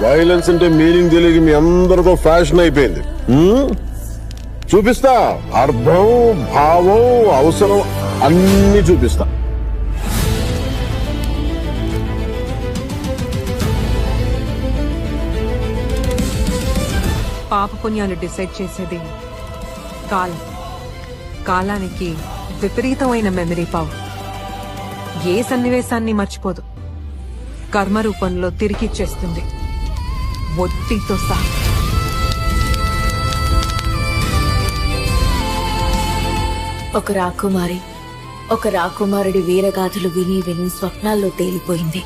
Violence అంటే meaning తెలియక మీ అందరితో ఫ్యాషన్ అయిపోయింది. చూపిస్తా, అర్థం, భావం, అవసరం అన్ని చూపిస్తా. పాప పుణ్యాలు డిసైడ్ చేసేది కాలం. కాలానికి విపరీతమైన మెమరీ పవర్. ఏ సన్నివేశాన్ని మర్చిపోదు, కర్మ రూపంలో తిరిగిచ్చేస్తుంది, ఒత్తితో సహా. ఒక రాకుమారుడి వీరగాథలు విని విని స్వప్నాల్లో తేలిపోయింది.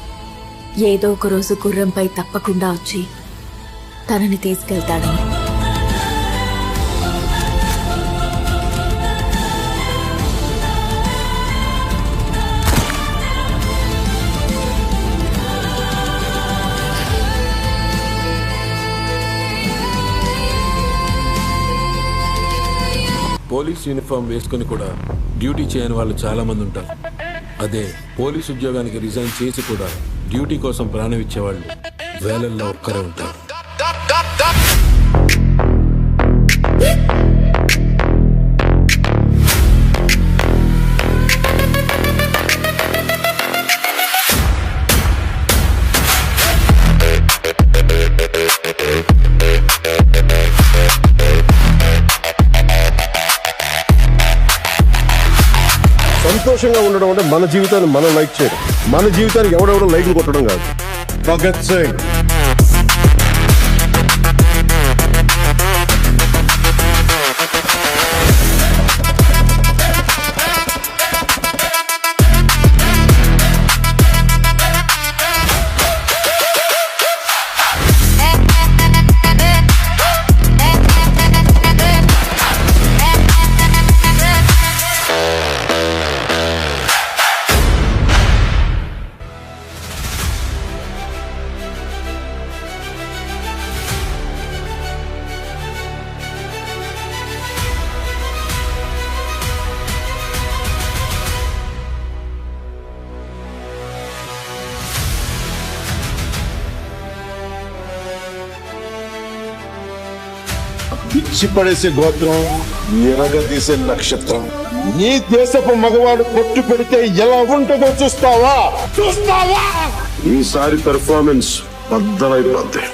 ఏదో ఒక రోజు గుర్రంపై తప్పకుండా వచ్చి తనని తీసుకెళ్తాడని. పోలీస్ యూనిఫామ్ వేసుకుని కూడా డ్యూటీ చేయని వాళ్ళు చాలా మంది ఉంటారు. అదే పోలీస్ ఉద్యోగానికి రిజైన్ చేసి కూడా డ్యూటీ కోసం ప్రాణం ఇచ్చేవాళ్ళు వేలల్లో ఒక్కరే ఉంటారు. సంతోషంగా ఉండడం అంటే మన జీవితాన్ని మనం లైక్ చేయడం, మన జీవితానికి ఎవడెవడో లైక్లు కొట్టడం కాదు. భగత్ సింగ్ పిచ్చి పడేసే గోత్రం, ఎరగదీసే నక్షత్రం. నీ దేశపు మగవాడు కొట్టు పెడితే ఎలా ఉంటుందో చూస్తావా? ఈసారి పెర్ఫార్మెన్స్ బద్దలైపోద్ది.